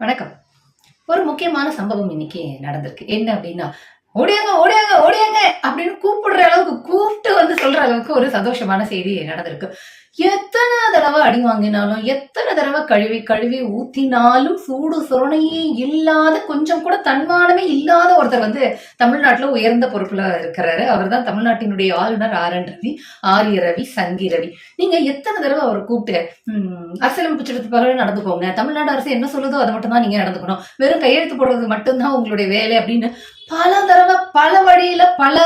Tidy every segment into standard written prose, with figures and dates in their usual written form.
வணக்கம். ஒரு முக்கியமான சம்பவம் இன்னைக்கு நடந்திருக்கு. என்ன அப்படின்னா, "ஓடியாங்க, ஓடியாங்க, ஓடியாங்க" அப்படின்னு கூப்பிடுற அளவுக்கு, கூப்பிட்டு வந்து சொல்ற அளவுக்கு ஒரு சந்தோஷமான செய்தி நடந்திருக்கு. எத்தன தடவ அடி வாங்கினாலும், எத்தன தடவ கழுவி கழுவி ஊத்தினாலும், சூடு சொரணையே இல்லாத, கொஞ்சம் கூட தன்மானமே இல்லாத ஒருத்தர் வந்து தமிழ்நாட்டுல உயர்ந்த பொறுப்புல இருக்கிறாரு. அவர்தான் தமிழ்நாட்டினுடைய ஆளுநர் ஆர்.என். ரவி, ஆரிய ரவி, சங்கி ரவி. நீங்க எத்தன தடவ அவர கூப்பிட்டு, அரசியலமைப்பு சட்டத்துக்காக நடந்துக்கோங்க. தமிழ்நாடு அரசு என்ன சொல்லுதோ அத மட்டும் தான் நீங்க நடந்துக்கணும். வெறும் கையெழுத்து போடுறது மட்டும்தான் உங்களுடைய வேலை அப்படின்னு பல தடவை, பல வழியில, பல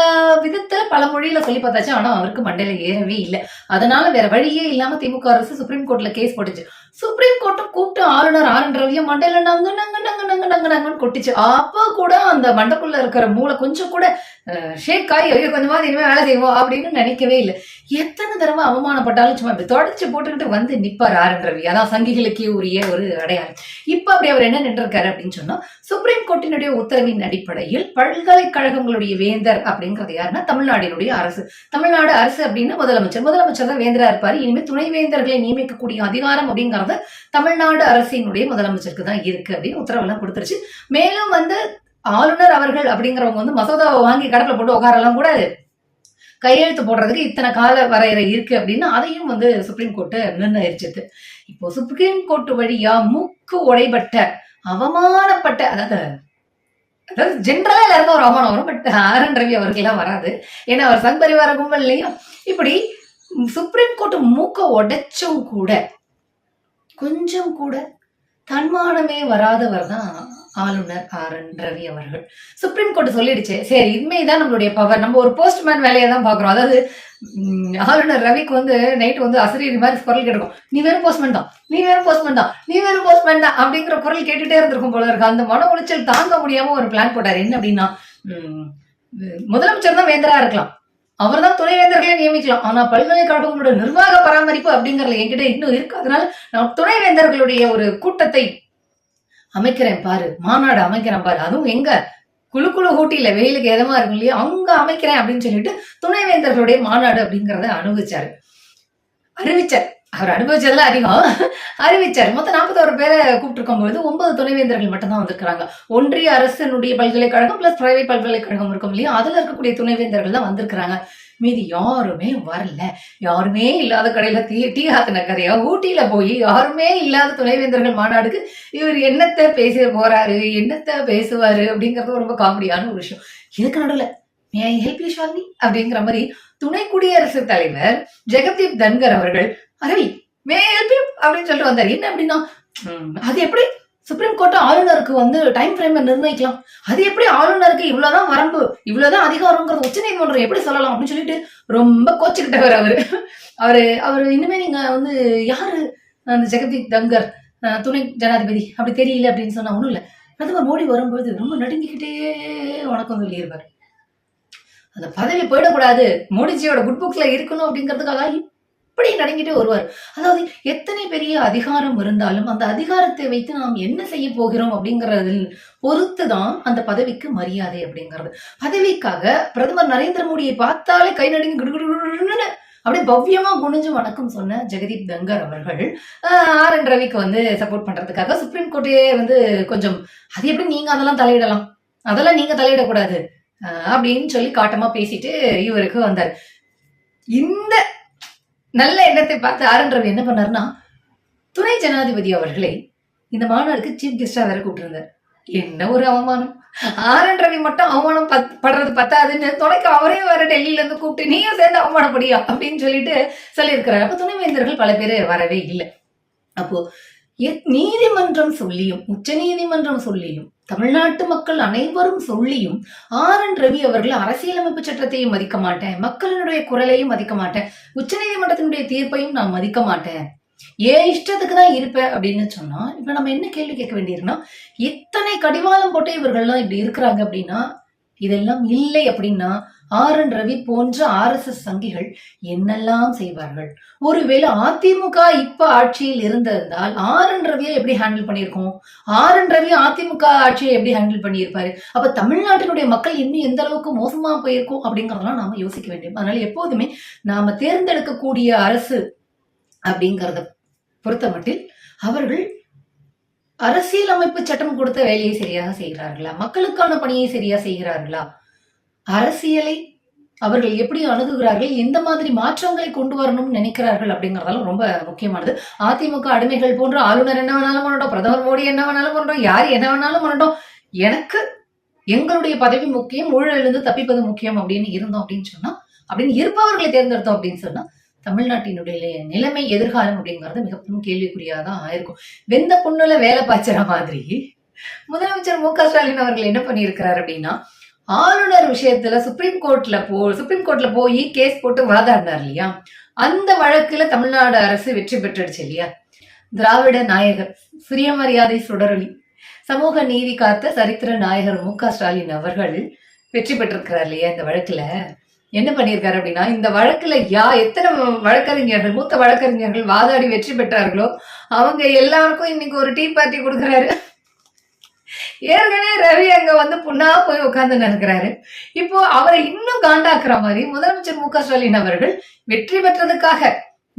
விதத்துல, பல மொழியில சொல்லி பார்த்தாச்சு. ஆனா அவருக்கு மண்டையில ஏறவே இல்லை. அதனால வேற வழியே இல்லாம திமுக அரசு சுப்ரீம் கோர்ட்ல கேஸ் போட்டுச்சு. சுப்ரீம் கோர்ட்டும் கூப்பிட்டு ஆளுநர் ஆர்.என். ரவிய மண்டையில நங்கு நங்கு நங்கு நங்கு நங்கு நங்குன்னு கொட்டிச்சு. அப்ப கூட அந்த மண்டக்குள்ள இருக்கிற மூளை கொஞ்சம் கூட ஷேக் ஆகி, ஐயோ கொஞ்சமாவது இனிமே வேலை செய்வோம் அப்படின்னு நினைக்கவே இல்லை. எத்தனை தடவை அவமானப்பட்டாலும் சும்மா இப்படி தொடச்சு போட்டுக்கிட்டு வந்து நிப்பார் ஆர்.என். ரவி. அதான் சங்கிகளுக்கே உரிய ஒரு அடையாளம். இப்ப அப்படி அவர் என்ன நின்றிருக்காரு அப்படின்னு சொன்னா, சுப்ரீம் கோர்ட்டினுடைய உத்தரவின் அடிப்படையில் பல்கலைக்கழகங்களுடைய வேந்தர் அப்படிங்கிறது யாருன்னா தமிழ்நாடினுடைய அரசு. தமிழ்நாடு அரசு அப்படின்னா முதலமைச்சர். முதலமைச்சர் தான் வேந்தரா இருப்பாரு. இனிமே துணைவேந்தர்களை நியமிக்கக்கூடிய அதிகாரம் அப்படிங்கிறது தமிழ்நாடு அரசினுடைய முதலமைச்சருக்கு தான் இருக்கு அப்படின்னு உத்தரவெல்லாம் கொடுத்துருச்சு. மேலும் வந்து ஆளுநர் அவர்கள் அப்படிங்கிறவங்க வந்து மசோதாவை வாங்கி கடப்புல போட்டு உட்காரலாம் கூடாது. கையெழுத்து போடுறதுக்கு இத்தனை கால வரையறை இருக்கு அப்படின்னு அதையும் வந்து சுப்ரீம் கோர்ட் நிர்ணயிச்சிருக்கு. இப்போ சுப்ரீம் கோர்ட் வழியா மூக்கு உடைபட்ட, அவமானப்பட்ட, அதாவது ஜென்ரலா எல்லாருக்கும் ஒரு அவமானம் வரும். But R. N.. ரவி அவர்களெல்லாம் வராது. ஏன்னா அவர் சங் பரிவார கும்பல் இல்லையா. இப்படி சுப்ரீம் கோர்ட் மூக்க உடைச்சும் கூட கொஞ்சம் கூட தன்மானமே வராதவர் தான் ஆளுநர் ஆர்.என். ரவி அவர்கள். சுப்ரீம் கோர்ட் சொல்லிடுச்சு, சரி இனிமேதான் நம்மளுடைய பவர், நம்ம ஒரு போஸ்ட்மேன் வேலையை தான் பாக்குறோம். அதாவது ஆளுநர் ரவிக்கு வந்து நைட் வந்து அசரீரி மாதிரி குரல் கேட்டிருக்கும், நீ வெறும் போஸ்ட்மேன் தான், நீ வெறும் போஸ்ட்மேன் தான், நீ வெறும் போஸ்ட்மேன் தான் அப்படிங்கிற குரல் கேட்டுட்டே இருந்திருக்கும் போல இருக்கு. அந்த மன உளைச்சல் தாங்க முடியாம ஒரு பிளான் போட்டாரு. என்ன அப்படின்னா, முதலமைச்சர் தான் வேந்தரா இருக்கலாம், அவர் தான் துணைவேந்தர்களை நியமிக்கலாம். ஆனா பல்கலைக்கழகங்களோட நிர்வாக பராமரிப்பு அப்படிங்கறதுல என்கிட்ட இன்னும் இருக்கு. அதனால நான் துணைவேந்தர்களுடைய ஒரு கூட்டத்தை அமைக்கிறேன் பாரு, மாநாடு அமைக்கிறேன் பாரு, அதுவும் எங்க குழு ஊட்டியில வெயிலுக்கு எதமா இருக்கும் இல்லையா, அங்க அமைக்கிறேன் அப்படின்னு சொல்லிட்டு துணைவேந்தர்களுடைய மாநாடு அப்படிங்கறத அறிவிச்சார். அவர் அனுபவிச்சதெல்லாம் அதிகம். அறிவிச்சார். மொத்தம் 41 பேரை கூப்பிட்டு இருக்கும் போது 9 துணைவேந்தர்கள் மட்டும்தான் வந்திருக்காங்க. ஒன்றிய அரசனுடைய பல்கலைக்கழகம் பிளஸ் பிரைவேட் பல்கலைக்கழகம் இருக்கும் இல்லையா, அதுல இருக்கக்கூடிய துணைவேந்தர்கள் தான் வந்திருக்கிறாங்க. மீதி யாருமே வரல. யாருமே இல்லாத கடையில டீ ஆத்தின கதையா ஊட்டியில போய் யாருமே இல்லாத துணைவேந்தர்கள் மாநாடுக்கு இவர் என்னத்த பேச போறாரு, என்னத்த பேசுவாரு அப்படிங்கறது ரொம்ப காமெடியான ஒரு விஷயம். இதுக்கு நடுவுல மே ஐ ஹெல்ப் யூ ஷாலினி அப்படிங்கிற மாதிரி துணை குடியரசுத் தலைவர் ஜெகதீப் தன்கர் அவர்கள் ரவி மே ஹெல்ப் யூ அப்படின்னு சொல்லிட்டு வந்தாரு. என்ன அப்படின்னா, அது எப்படி சுப்ரீம் கோர்ட் ஆளுநருக்கு வந்து டைம் ஃப்ரேம் நிர்ணயிக்கலாம், அது எப்படி ஆளுநருக்கு இவ்வளவுதான் வரம்பு, இவ்வளவுதான் அதிகாரம்ங்கிறது உச்ச நீதிமன்றம் எப்படி சொல்லலாம் அப்படின்னு சொல்லிட்டு ரொம்ப கோச்சுக்கிட்டவர் அவரு இனிமே நீங்க வந்து யாரு அந்த ஜெகதீப் தங்கர் துணை ஜனாதிபதி அப்படி தெரியல அப்படின்னு சொன்னா ஒண்ணும் இல்ல, பிரதமர் மோடி வரும்போது ரொம்ப நடுங்கிக்கிட்டே வணக்கம் சொல்லியிருப்பாரு. அந்த பதவி போயிடக்கூடாது, மோடிஜியோட குட் புக்ஸ்ல இருக்கணும் அப்படிங்கிறதுக்காக இப்படி நடுங்கிட்டு வருவார். அதாவது எத்தனை பெரிய அதிகாரம் இருந்தாலும் அந்த அதிகாரத்தை வைத்து நாம் என்ன செய்ய போகிறோம் அப்படிங்கறதில் பொறுத்துதான் அந்த பதவிக்கு மரியாதை அப்படிங்கிறது. பதவிக்காக பிரதமர் நரேந்திர மோடியை பார்த்தாலே கை நடுங்கி குடுகுடுன்னு அப்படியே பவ்யமா குனிஞ்சு வணக்கம் சொன்ன ஜெகதீப் தங்கர் அவர்கள் ஆர்.என். ரவிக்கு வந்து சப்போர்ட் பண்றதுக்காக சுப்ரீம் கோர்ட்டே வந்து கொஞ்சம் அது எப்படி நீங்க அதெல்லாம் தலையிடலாம், அதெல்லாம் நீங்க தலையிடக்கூடாது அப்படின்னு சொல்லி காட்டமா பேசிட்டு இவருக்கு வந்தார். இந்த நல்ல எண்ணத்தை பார்த்து ஆர்.என். ரவி என்ன பண்ணாருன்னா, துணை ஜனாதிபதி அவர்களை இந்த மாநாடுக்கு சீஃப் கெஸ்டா வேற கூப்பிட்டிருந்தார். என்ன ஒரு அவமானம். ஆர்.என். ரவி மட்டும் அவமானம் படுறது பத்தாதுன்னு துணைக்கு அவரே வேற டெல்லியில இருந்து கூப்பிட்டு நீயும் சேர்ந்து அவமானப்படியா அப்படின்னு சொல்லிட்டு சொல்லியிருக்கிறாரு. அப்ப துணைவேந்தர்கள் பல பேர் வரவே இல்லை. அப்போ நீதிமன்றம் சொல்லியும் உச்ச நீதிமன்றம் சொல்லியும் தமிழ்நாட்டு மக்கள் அனைவரும் சொல்லியும் ஆர்.என். ரவி அவர்கள் அரசியலமைப்பு சட்டத்தையும் மதிக்க மாட்டேன், மக்களினுடைய குரலையும் மதிக்க மாட்டேன், உச்ச நீதிமன்றத்தினுடைய தீர்ப்பையும் நான் மதிக்க மாட்டேன், ஏன் இஷ்டத்துக்கு தான் இருப்பேன் அப்படின்னு சொன்னா, இப்ப நம்ம என்ன கேள்வி கேட்க வேண்டியிருக்குன்னா, இத்தனை கடிவாளம் போட்டு இவர்கள்லாம் இப்படி இருக்கிறாங்க அப்படின்னா, இதெல்லாம் இல்லை அப்படின்னா ஆர்.என். ரவி போன்ற RSS சங்கிகள் என்னெல்லாம் செய்வார்கள்? ஒருவேளை அதிமுக இப்ப ஆட்சியில் இருந்திருந்தால் ஆர்.என். ரவியை எப்படி ஹேண்டில் பண்ணியிருக்கோம்? ஆர்.என். ரவி அதிமுக ஆட்சியை எப்படி ஹேண்டில் பண்ணியிருப்பாரு? அப்ப தமிழ்நாட்டினுடைய மக்கள் இன்னும் எந்த அளவுக்கு மோசமா போயிருக்கும் அப்படிங்கறதெல்லாம் நாம யோசிக்க வேண்டும். அதனால எப்போதுமே நாம தேர்ந்தெடுக்கக்கூடிய அரசு அப்படிங்கறத பொறுத்த மட்டில் அவர்கள் அரசியலமைப்பு சட்டம் கொடுத்த வேலையை சரியாக செய்கிறார்களா? மக்களுக்கான பணியை சரியா செய்கிறார்களா? அரசியலை அவர்கள் எப்படி அணுகுகிறார்கள்? எந்த மாதிரி மாற்றங்களை கொண்டு வரணும்னு நினைக்கிறார்கள்? அப்படிங்கிறதெல்லாம் ரொம்ப முக்கியமானது. அதிமுக அடிமைகள் போன்ற ஆளுநர் என்ன வேணாலும் பண்ணட்டும், பிரதமர் மோடி என்ன வேணாலும் பண்ணட்டும், யார் என்ன வேணாலும் பண்ணட்டும். எனக்கு எங்களுடைய பதவி முக்கியம், ஊழலிலிருந்து தப்பிப்பது முக்கியம் அப்படின்னு இருந்தோம் அப்படின்னு சொன்னா, அப்படின்னு இருப்பவர்களை தேர்ந்தெடுத்தோம் அப்படின்னு சொன்னா, தமிழ்நாட்டினுடைய நிலைமை எதிர்காலம் அப்படிங்கிறது மிகப்பெரும் கேள்விக்குறியாதான் ஆயிருக்கும். வெந்த புண்ணுல வேலை பாய்ச்சற மாதிரி முதலமைச்சர் மு.க. ஸ்டாலின் அவர்கள் என்ன பண்ணியிருக்கிறார் அப்படின்னா, ஆளுநர் விஷயத்துல சுப்ரீம் கோர்ட்ல போய் கேஸ் போட்டு வாதாடினார் இல்லையா, அந்த வழக்குல தமிழ்நாடு அரசு வெற்றி பெற்றுடுச்சு இல்லையா. திராவிட நாயகர், சுயமரியாதை சுடரொளி, சமூக நீதி காத்த சரித்திர நாயகர் மு.க. ஸ்டாலின் அவர்கள் வெற்றி பெற்றிருக்கிறார் இல்லையா. இந்த வழக்குல என்ன பண்ணியிருக்காரு அப்படின்னா, இந்த வழக்குல எத்தனை வழக்கறிஞர்கள், மூத்த வழக்கறிஞர்கள் வாதாடி வெற்றி பெற்றார்களோ அவங்க எல்லாருக்கும் இன்னைக்கு ஒரு டீ பார்ட்டி கொடுக்குறாரு. ஏற்கனவே ரவி அங்க வந்து புண்ணா போய் உட்கார்ந்து நினைக்கிறாரு. இப்போ அவரை இன்னும் காண்டாக்குற மாதிரி முதலமைச்சர் மு.க. ஸ்டாலின் அவர்கள் வெற்றி பெற்றதுக்காக,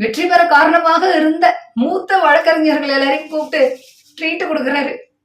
வெற்றி பெற காரணமாக இருந்த மூத்த வழக்கறிஞர்கள் எல்லாரையும் கூப்பிட்டு ட்ரீட் கொடுக்குறாரு.